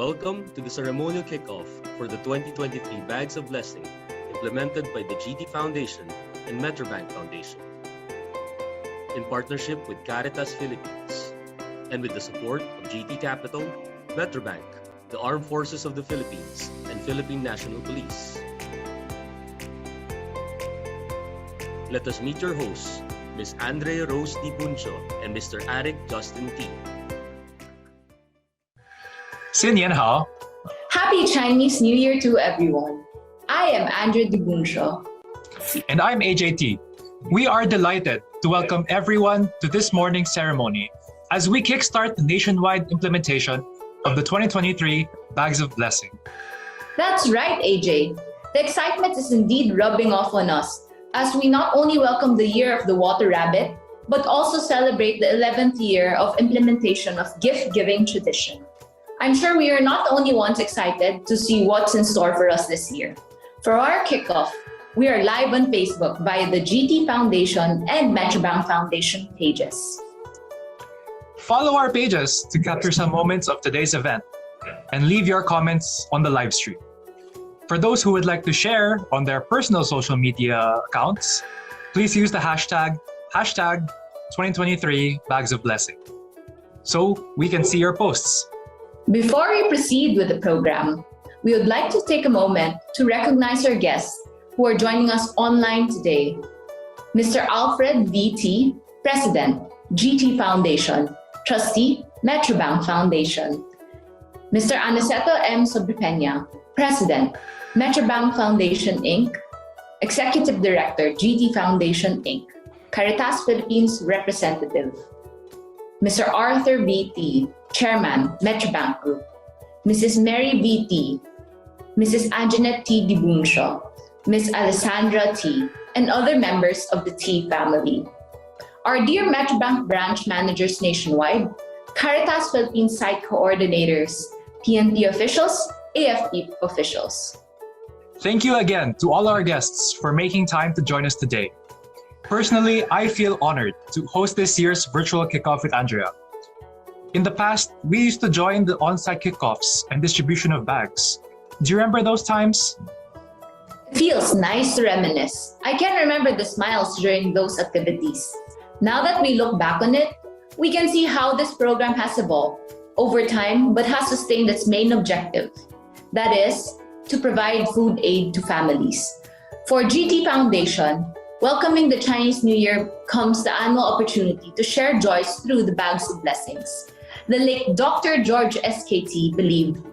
Welcome to the ceremonial kickoff for the 2023 Bags of Blessing implemented by the GT Foundation and Metrobank Foundation in partnership with Caritas Philippines and with the support of GT Capital, Metrobank, the Armed Forces of the Philippines, and Philippine National Police. Let us meet your hosts, Ms. Andre Rose Di Buncho and Mr. Eric Justin T. 新年好 Happy Chinese New Year to everyone. I am Andre Di Buncho. And I'm AJT. We are delighted to welcome everyone to this morning's ceremony as we kickstart the nationwide implementation of the 2023 Bags of Blessing. That's right, AJ. The excitement is indeed rubbing off on us as we not only welcome the year of the water rabbit, but also celebrate the 11th year of implementation of gift-giving tradition. I'm sure we are not the only ones excited to see what's in store for us this year. For our kickoff, we are live on Facebook via the GT Foundation and Metrobank Foundation pages. Follow our pages to capture some moments of today's event and leave your comments on the live stream. For those who would like to share on their personal social media accounts, please use the hashtag 2023 Bags of Blessing so we can see your posts. Before we proceed with the program, we would like to take a moment to recognize our guests who are joining us online today. Mr. Alfred V.T., President, GT Foundation, Trustee, Metrobank Foundation. Mr. Aniceto M. Sobrepeña, President, Metrobank Foundation, Inc., Executive Director, GT Foundation, Inc., Caritas Philippines Representative. Mr. Arthur V.T., Chairman, Metrobank Group. Mrs. Mary V.T., Mrs. Anjanette T. Di Buncho, Ms. Alessandra T., and other members of the T family. Our dear Metrobank branch managers nationwide, Caritas Philippines site coordinators, PNP officials, AFP officials. Thank you again to all our guests for making time to join us today. Personally, I feel honored to host this year's virtual kickoff with Andrea. In the past, we used to join the on-site kickoffs and distribution of bags. Do you remember those times? It feels nice to reminisce. I can remember the smiles during those activities. Now that we look back on it, we can see how this program has evolved over time but has sustained its main objective. That is, to provide food aid to families. For GT Foundation, welcoming the Chinese New Year comes the annual opportunity to share joys through the Bags of Blessings. The late Dr. George SKT believed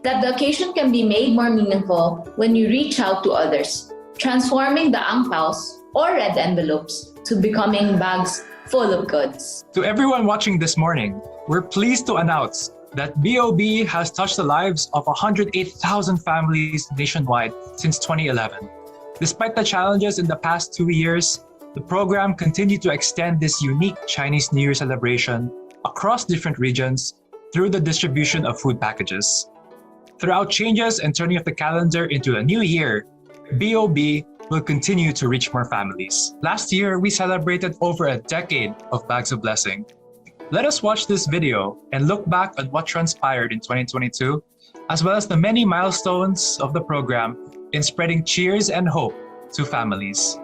that the occasion can be made more meaningful when you reach out to others, transforming the angpaos or red envelopes to becoming bags full of goods. To everyone watching this morning, we're pleased to announce that BOB has touched the lives of 108,000 families nationwide since 2011. Despite the challenges in the past 2 years, the program continued to extend this unique Chinese New Year celebration across different regions through the distribution of food packages. Throughout changes and turning of the calendar into a new year, BOB will continue to reach more families. Last year, we celebrated over a decade of Bags of Blessing. Let us watch this video and look back on what transpired in 2022, as well as the many milestones of the program in spreading cheers and hope to families.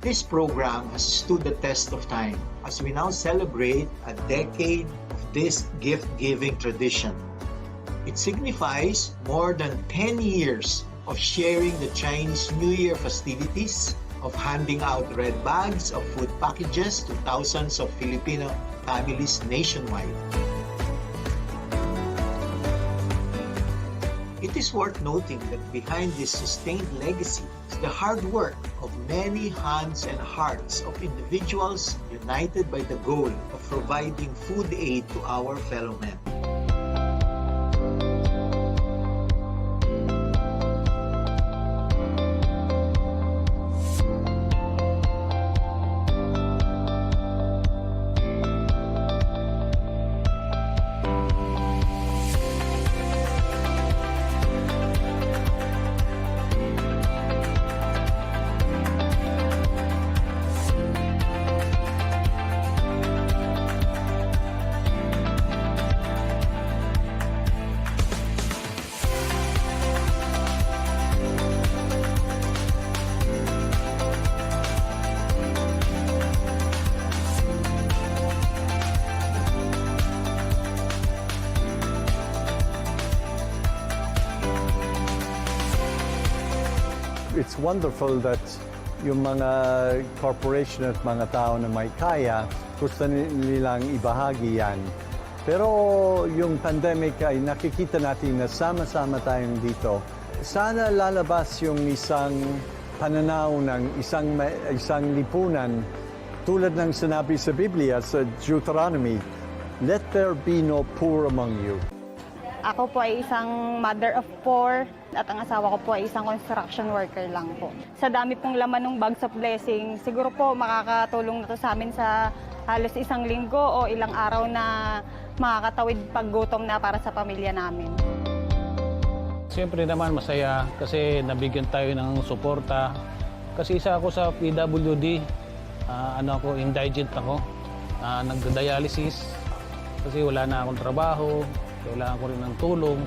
This program has stood the test of time as we now celebrate a decade of this gift-giving tradition. It signifies more than 10 years of sharing the Chinese New Year festivities, of handing out red bags of food packages to thousands of Filipino families nationwide. It is worth noting that behind this sustained legacy is the hard work of many hands and hearts of individuals united by the goal of providing food aid to our fellow men. it's wonderful that yung mga corporation at mga tao na may kaya, gusto nilang ibahagi yan. Pero yung pandemic ay nakikita natin na sama-sama tayong dito. Sana lalabas yung isang pananaw ng isang lipunan tulad ng sinabi sa Biblia sa Deuteronomy, "Let there be no poor among you." Ako po ay isang mother of 4 at ang asawa ko po ay isang construction worker lang po. Sa dami pong laman ng bags of blessing, siguro po makakatulong na to sa amin sa halos isang linggo o ilang araw na makakatawid paggutom na para sa pamilya namin. Siyempre naman masaya kasi nabigyan tayo ng suporta. Kasi isa ako sa PWD, indigent ako, nagda-dialysis kasi wala na akong trabaho. Kailangan ko rin ng tulong.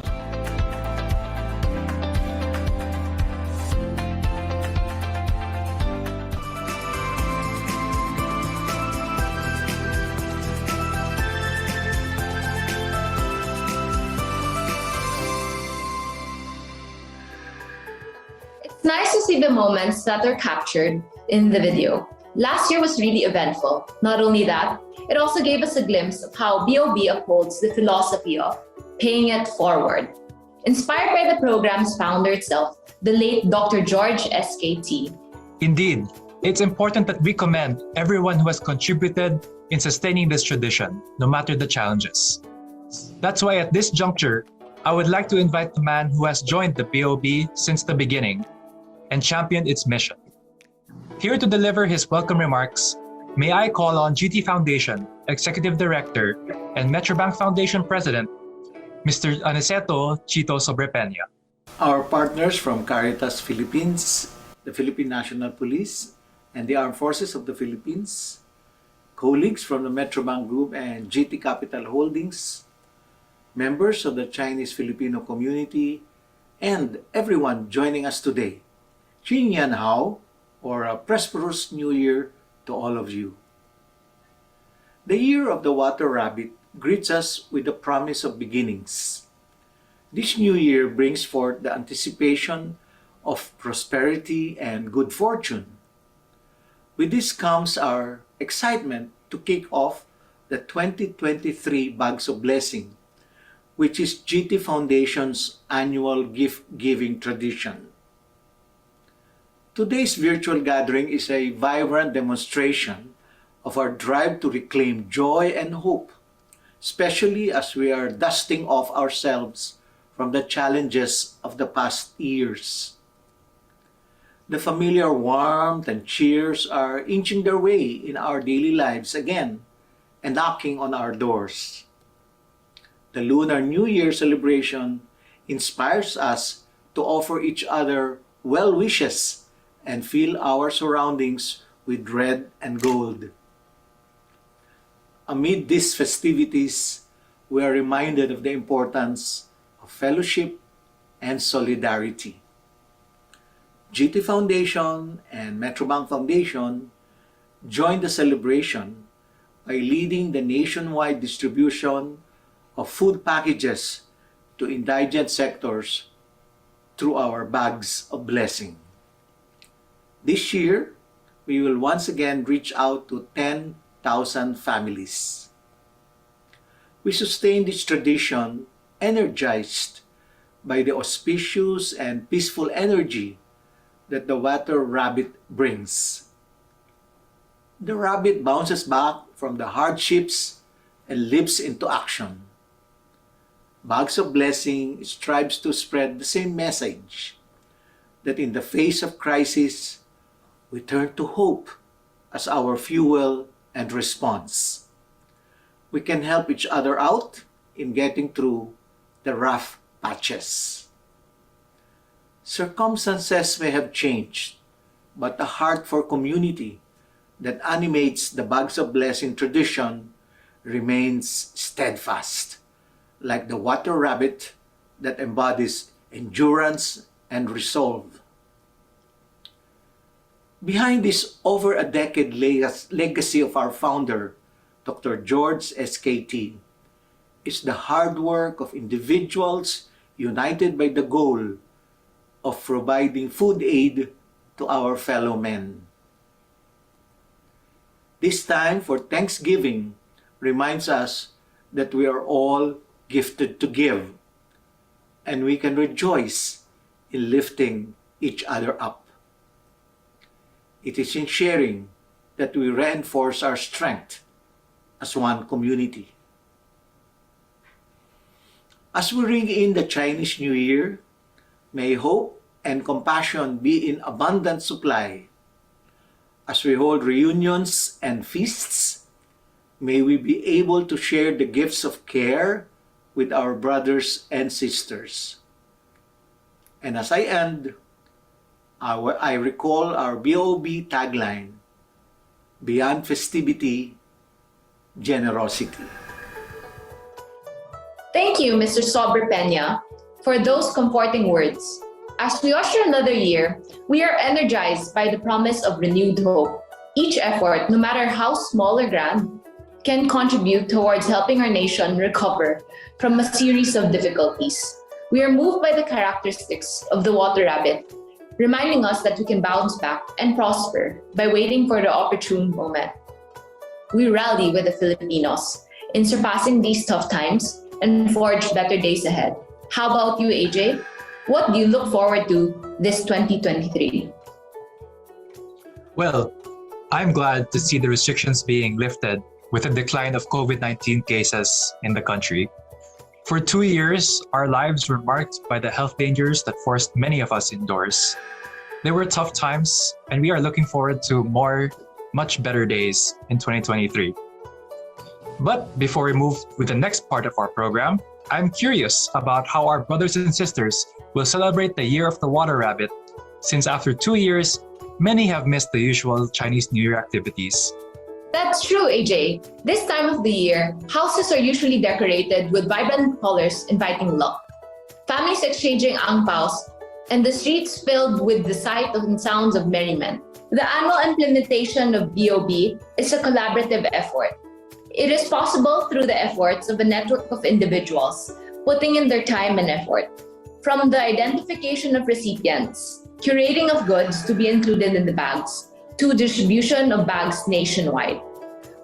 It's nice to see the moments that are captured in the video. Last year was really eventful. Not only that, it also gave us a glimpse of how BOB upholds the philosophy of paying it forward. Inspired by the program's founder itself, the late Dr. George S.K.T. Indeed, it's important that we commend everyone who has contributed in sustaining this tradition, no matter the challenges. That's why at this juncture, I would like to invite the man who has joined the BOB since the beginning and championed its mission. Here to deliver his welcome remarks, may I call on GT Foundation Executive Director and Metrobank Foundation President, Mr. Aniceto Chito Sobrepeña. Our partners from Caritas Philippines, the Philippine National Police, and the Armed Forces of the Philippines, colleagues from the Metrobank Group and GT Capital Holdings, members of the Chinese Filipino community, and everyone joining us today. Xin Yan Hao, or a prosperous New Year to all of you. The Year of the Water Rabbit greets us with the promise of beginnings. This new year brings forth the anticipation of prosperity and good fortune. With this comes our excitement to kick off the 2023 Bags of Blessing, which is GT Foundation's annual gift-giving tradition. Today's virtual gathering is a vibrant demonstration of our drive to reclaim joy and hope, especially as we are dusting off ourselves from the challenges of the past years. The familiar warmth and cheers are inching their way in our daily lives again and knocking on our doors. The Lunar New Year celebration inspires us to offer each other well wishes and fill our surroundings with red and gold. Amid these festivities, we are reminded of the importance of fellowship and solidarity. GT Foundation and Metrobank Foundation joined the celebration by leading the nationwide distribution of food packages to indigent sectors through our Bags of Blessing. This year, we will once again reach out to 10,000 families. We sustain this tradition energized by the auspicious and peaceful energy that the water rabbit brings. The rabbit bounces back from the hardships and leaps into action. Bags of Blessing strives to spread the same message, that in the face of crisis, we turn to hope as our fuel and response. We can help each other out in getting through the rough patches. Circumstances may have changed, but the heart for community that animates the Bags of Blessing tradition remains steadfast, like the water rabbit that embodies endurance and resolve. Behind this over a decade legacy of our founder, Dr. George S.K.T., is the hard work of individuals united by the goal of providing food aid to our fellow men. This time for Thanksgiving reminds us that we are all gifted to give, and we can rejoice in lifting each other up. It is in sharing that we reinforce our strength as one community. As we ring in the Chinese New Year, may hope and compassion be in abundant supply. As we hold reunions and feasts, may we be able to share the gifts of care with our brothers and sisters. And as I end, I recall our BOB tagline, Beyond Festivity, Generosity. Thank you, Mr. Sober Peña, for those comforting words. As we usher another year, we are energized by the promise of renewed hope. Each effort, no matter how small or grand, can contribute towards helping our nation recover from a series of difficulties. We are moved by the characteristics of the water rabbit, reminding us that we can bounce back and prosper by waiting for the opportune moment. We rally with the Filipinos in surpassing these tough times and forge better days ahead. How about you, AJ? What do you look forward to this 2023? Well, I'm glad to see the restrictions being lifted with a decline of COVID-19 cases in the country. For 2 years, our lives were marked by the health dangers that forced many of us indoors. There were tough times, and we are looking forward to much better days in 2023. But before we move with the next part of our program, I'm curious about how our brothers and sisters will celebrate the Year of the Water Rabbit, since after 2 years, many have missed the usual Chinese New Year activities. That's true, AJ. This time of the year, houses are usually decorated with vibrant colors inviting luck. Families exchanging ang paos, and the streets filled with the sight and sounds of merriment. The annual implementation of BOB is a collaborative effort. It is possible through the efforts of a network of individuals putting in their time and effort. From the identification of recipients, curating of goods to be included in the bags, to distribution of bags nationwide.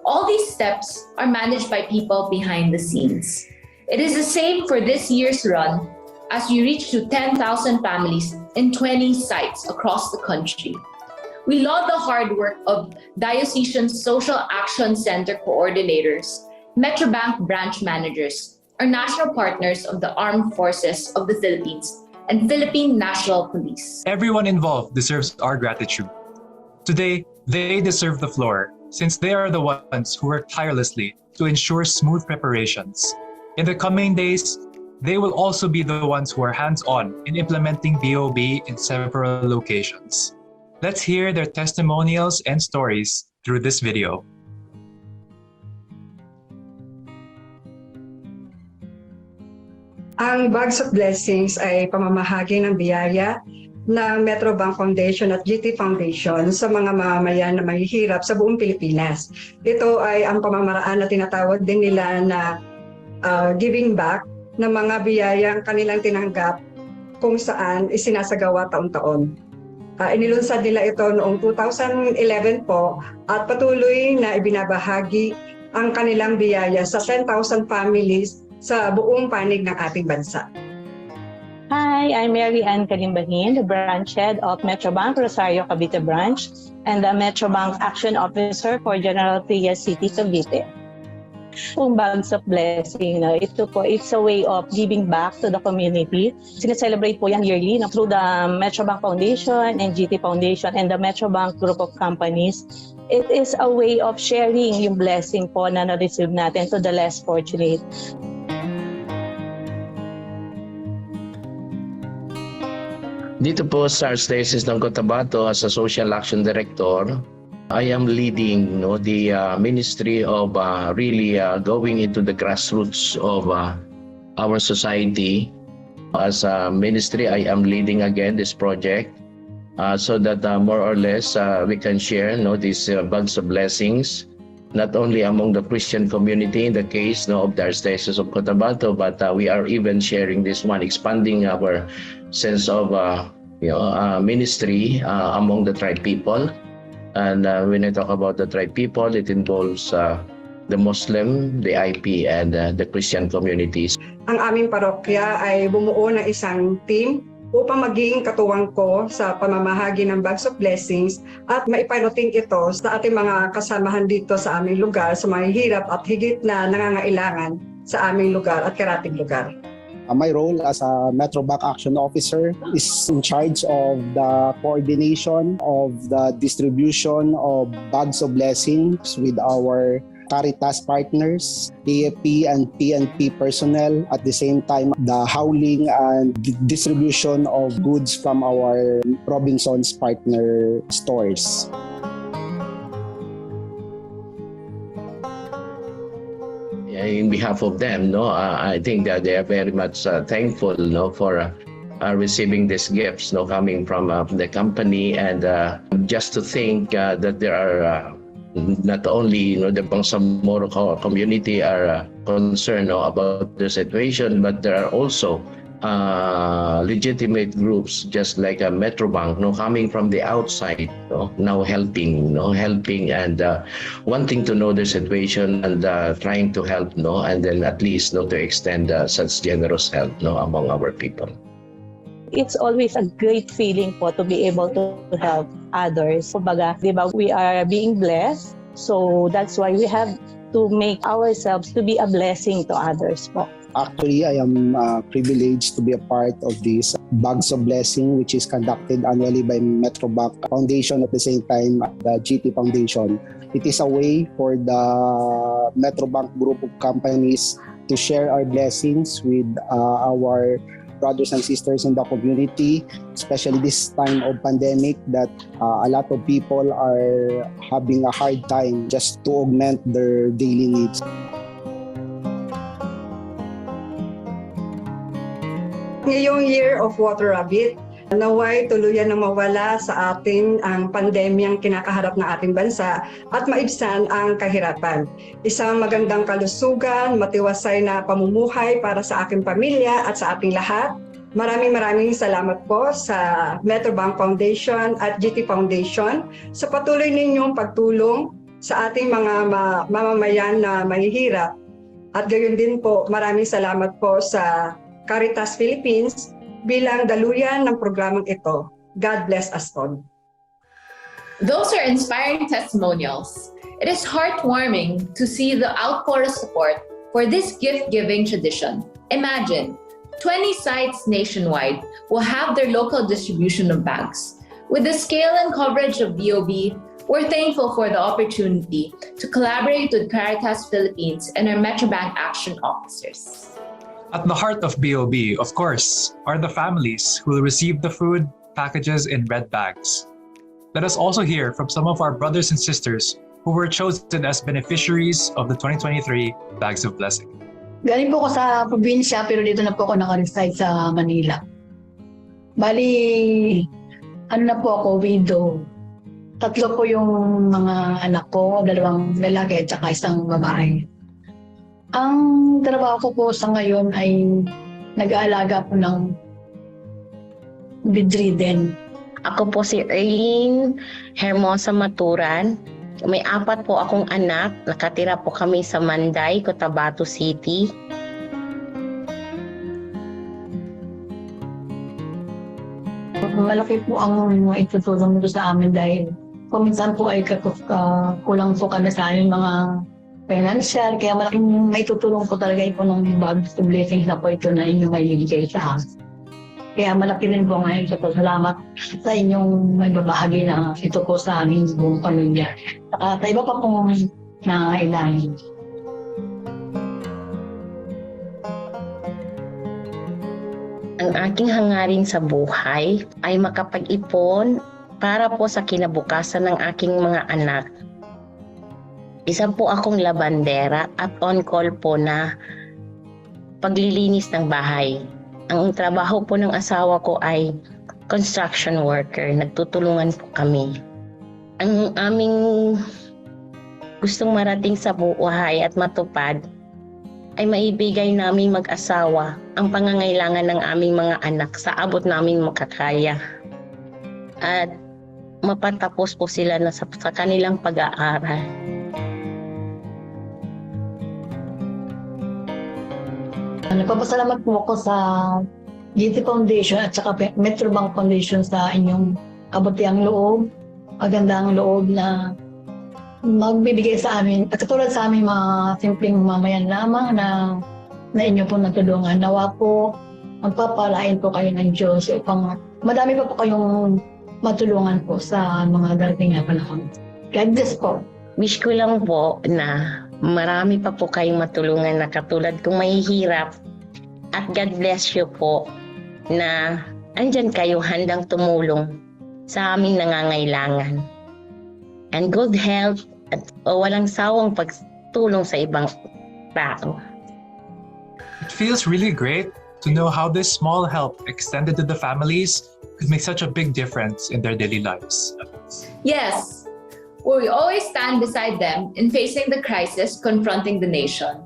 All these steps are managed by people behind the scenes. It is the same for this year's run as we reach to 10,000 families in 20 sites across the country. We laud the hard work of Diocesan Social Action Center coordinators, Metrobank branch managers, our national partners of the Armed Forces of the Philippines, and Philippine National Police. Everyone involved deserves our gratitude. Today, they deserve the floor, since they are the ones who work tirelessly to ensure smooth preparations. In the coming days, they will also be the ones who are hands-on in implementing BOB in several locations. Let's hear their testimonials and stories through this video. Ang Bags of Blessings ay pamamahagi ng biyaya ng Metrobank Foundation at GT Foundation sa mga mamamayan na mahihirap sa buong Pilipinas. Ito ay ang pamamaraan na tinatawag din nila na giving back ng mga biyayang kanilang tinanggap kung saan isinasagawa taon-taon. Inilunsad nila ito noong 2011 po at patuloy na ibinabahagi ang kanilang biyaya sa 10,000 families sa buong panig ng ating bansa. Hi, I'm Mary Ann Kalimbahin, the branch head of Metrobank Rosario Cavite branch and the Metrobank Action Officer for General Trias City, Cavite. Kung Bags of Blessing, ito po, it's a way of giving back to the community. Sineselebrate po yan yearly through the Metrobank Foundation and GT Foundation and the Metrobank Group of Companies. It is a way of sharing yung blessing po na na-receive natin to the less fortunate. Dito po sa Archdiocese ng Cotabato as a Social Action Director, I am leading the ministry of really going into the grassroots of our society. As a ministry, I am leading again this project so that more or less we can share these Bags of Blessings, not only among the Christian community in the case of the Archdiocese of Cotabato, but we are even sharing this one, expanding our sense of ministry among the tribe people. And when I talk about the tribe people, it involves the Muslim, the IP, and the Christian communities. Ang aming parokya ay bumuo ng isang team upang maging katuwang ko sa pamamahagi ng Bags of Blessings at maiparating ito sa ating mga kasamahan dito sa aming lugar, sa mga hirap at higit na nangangailangan sa aming lugar at karating lugar. My role as a Metrobank Action Officer is in charge of the coordination of the distribution of bags of blessings with our Caritas partners, AFP and PNP personnel. At the same time, the hauling and distribution of goods from our Robinsons partner stores. In behalf of them, I think that they are very much thankful, for receiving these gifts, coming from the company, and just to think that there are not only the Bangsamoro community are concerned about the situation, but there are also legitimate groups just like a Metrobank, coming from the outside, now helping and wanting to know the situation and trying to help, and then at least to extend such generous help, among our people. It's always a great feeling po to be able to help others. Kumbaga, di ba, we are being blessed, so that's why we have to make ourselves to be a blessing to others po. Actually, I am privileged to be a part of this Bags of Blessing, which is conducted annually by Metrobank Foundation, at the same time the GT Foundation. It is a way for the Metrobank group of companies to share our blessings with our brothers and sisters in the community, especially this time of pandemic that a lot of people are having a hard time just to augment their daily needs. Ngayong Year of Water Rabbit, naway tuluyan na mawala sa atin ang pandemyang kinakaharap ng ating bansa at maibsan ang kahirapan. Isang magandang kalusugan, matiwasay na pamumuhay para sa aking pamilya at sa ating lahat. Maraming salamat po sa Metrobank Foundation at GT Foundation sa patuloy ninyong pagtulong sa ating mga mamamayan na mahihirap. At gayon din po, maraming salamat po sa Caritas Philippines bilang daluyan ng programang ito. God bless us all. Those are inspiring testimonials. It is heartwarming to see the outpour of support for this gift-giving tradition. Imagine, 20 sites nationwide will have their local distribution of bags. With the scale and coverage of BOB, we're thankful for the opportunity to collaborate with Caritas Philippines and our Metrobank Action Officers. At the heart of BOB, of course, are the families who will receive the food packages in red bags. Let us also hear from some of our brothers and sisters who were chosen as beneficiaries of the 2023 Bags of Blessing. Galing po ko sa probinsya pero dito na po ako naka-reside sa Manila. Bali, na po ako, widow. 3 po yung mga anak ko, 2 lalaki at saka 1 babae. Ang trabaho ko po sa ngayon ay nag-aalaga po ng bedridden. Ako po si Erlene Hermosa Maturan. May 4 po akong anak. Nakatira po kami sa Manday, Cotabato City. Malaki po ang itutulong nito sa amin dahil kuminsan po ay kulang po kami sa aming mga financial, kaya malaking may tutulong po talaga po ng Bags of Blessings na po ito na inyong may bigay sa akin. Kaya malaki rin po ngayon sa salamat sa inyong may babahagi na ito po sa aming buong pamilya. Saka sa iba pa pong nangangailangan. Ang aking hangarin sa buhay ay makapag-ipon para po sa kinabukasan ng aking mga anak. Isa po akong labandera at on-call po na paglilinis ng bahay. Ang trabaho po ng asawa ko ay construction worker. Nagtutulungan po kami. Ang aming gustong marating sa buhay at matupad ay maibigay namin mag-asawa ang pangangailangan ng aming mga anak sa abot namin makakaya. at mapatapos po sila na sa kanilang pag-aaral. Nagpapasalamat po ako sa GT Foundation at saka Metrobank Foundation sa inyong kabutiang loob, magandang loob na magbibigay sa amin at katulad sa aming mga simpleng mamayan lamang na inyo po natulungan. Nawa po magpapalain po kayo ng Diyos upang madami pa po kayong matulungan po sa mga darating na panahon. God bless po. Wish ko lang po na marami pa po kayong matulungan na katulad kong mahihirap. At God bless you po na andyan kayo handang tumulong sa aming nangangailangan. And good health at walang sawang pagtulong sa ibang tao. It feels really great to know how this small help extended to the families could make such a big difference in their daily lives. Yes, we always stand beside them in facing the crisis confronting the nation.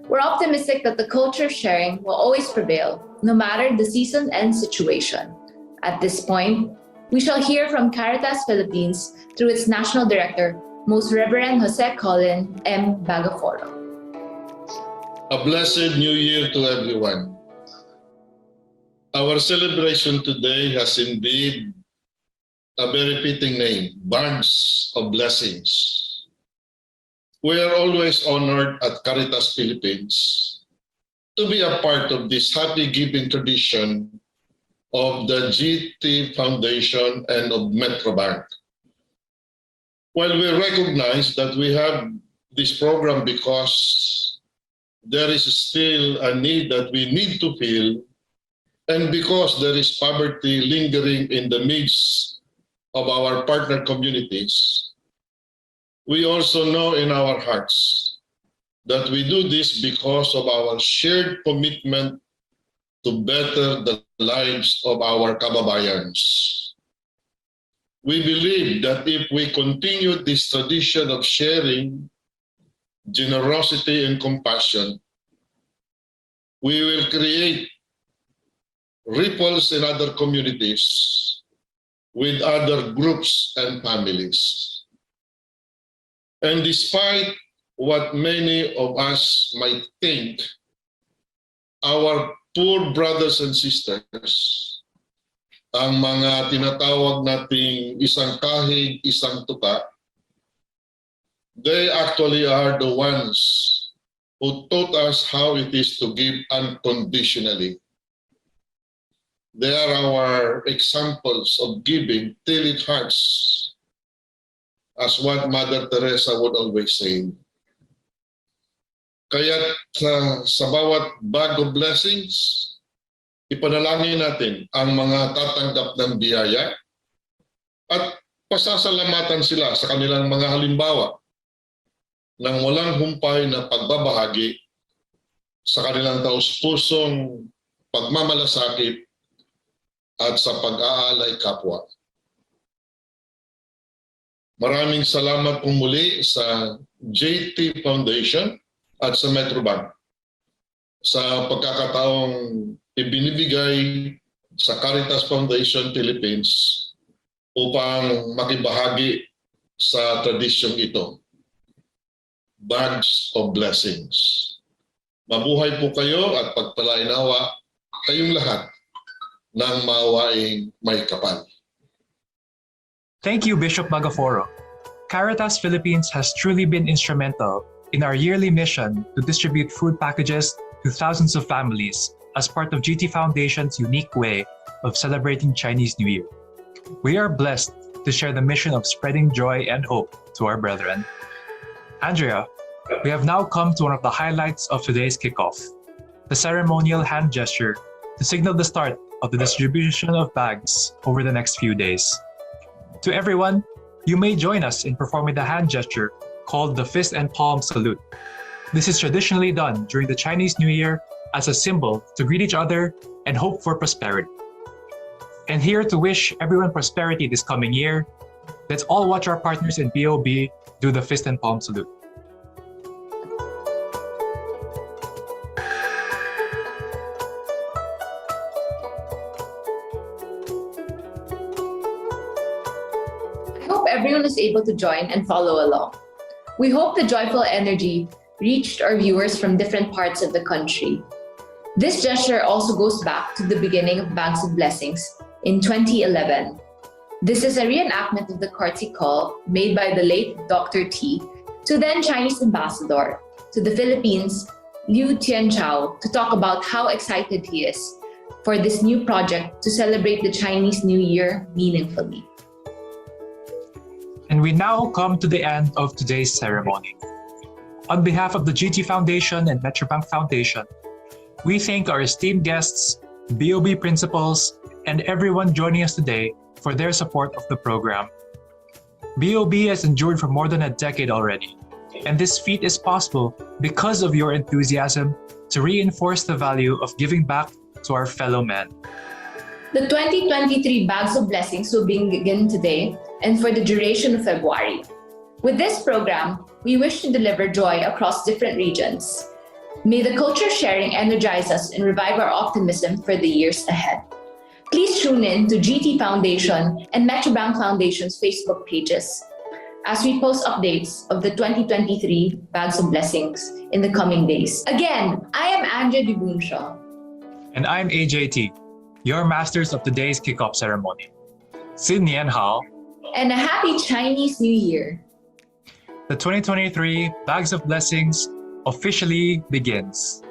We're optimistic that the culture of sharing will always prevail, no matter the season and situation. At this point, we shall hear from Caritas Philippines through its National Director, Most Reverend Jose Colin M. Bagaforo. A blessed New Year to everyone. Our celebration today has indeed a very fitting name, Bags of Blessings. We are always honored at Caritas Philippines to be a part of this happy giving tradition of the GT Foundation and of Metrobank. While we recognize that we have this program because there is still a need that we need to fill, and because there is poverty lingering in the midst of our partner communities, we also know in our hearts that we do this because of our shared commitment to better the lives of our kababayans. We believe that if we continue this tradition of sharing, generosity, and compassion, we will create ripples in other communities with other groups and families. And despite what many of us might think, our poor brothers and sisters, ang mga tinatawag nating isang kahig, isang tuka, they actually are the ones who taught us how it is to give unconditionally. They are our examples of giving till it hurts, as what Mother Teresa would always say. Kaya sa bawat bag of blessings, ipanalangin natin ang mga tatanggap ng biyaya at pasasalamatan sila sa kanilang mga halimbawa ng walang humpay na pagbabahagi sa kanilang taus-pusong pagmamalasakit at sa pag-aalay kapwa. Maraming salamat po muli sa JT Foundation at sa Metrobank sa pagkakataong ibinibigay sa Caritas Foundation Philippines upang makibahagi sa tradisyong ito. Bags of Blessings. Mabuhay po kayo at pagpalainawa kayong lahat ng maawaing may kapal. Thank you, Bishop Bagaforo. Caritas Philippines has truly been instrumental in our yearly mission to distribute food packages to thousands of families as part of GT Foundation's unique way of celebrating Chinese New Year. We are blessed to share the mission of spreading joy and hope to our brethren. Andrea, we have now come to one of the highlights of today's kickoff, the ceremonial hand gesture to signal the start of the distribution of bags over the next few days. To everyone, you may join us in performing the hand gesture called the fist and palm salute. This is traditionally done during the Chinese New Year as a symbol to greet each other and hope for prosperity. And here to wish everyone prosperity this coming year, let's all watch our partners in BOB do the fist and palm salute. everyone was able to join and follow along. We hope the joyful energy reached our viewers from different parts of the country. This gesture also goes back to the beginning of Bags of Blessings in 2011. This is a reenactment of the courtesy call made by the late Dr. T to then Chinese ambassador to the Philippines, Liu Tianchao, to talk about how excited he is for this new project to celebrate the Chinese New Year meaningfully. And we now come to the end of today's ceremony. On behalf of the GT Foundation and Metrobank Foundation, we thank our esteemed guests, BOB principals, and everyone joining us today for their support of the program. BOB has endured for more than a decade already, and this feat is possible because of your enthusiasm to reinforce the value of giving back to our fellow men. The 2023 Bags of Blessings will begin today and for the duration of February. With this program, we wish to deliver joy across different regions. May the culture sharing energize us and revive our optimism for the years ahead. Please tune in to GT Foundation and Metrobank Foundation's Facebook pages as we post updates of the 2023 Bags of Blessings in the coming days. Again, I am Anja Dibunshaw. And I'm AJT, your masters of today's kickoff ceremony. Xin Nian Hao. And a happy Chinese New Year. The 2023 Bags of Blessings officially begins.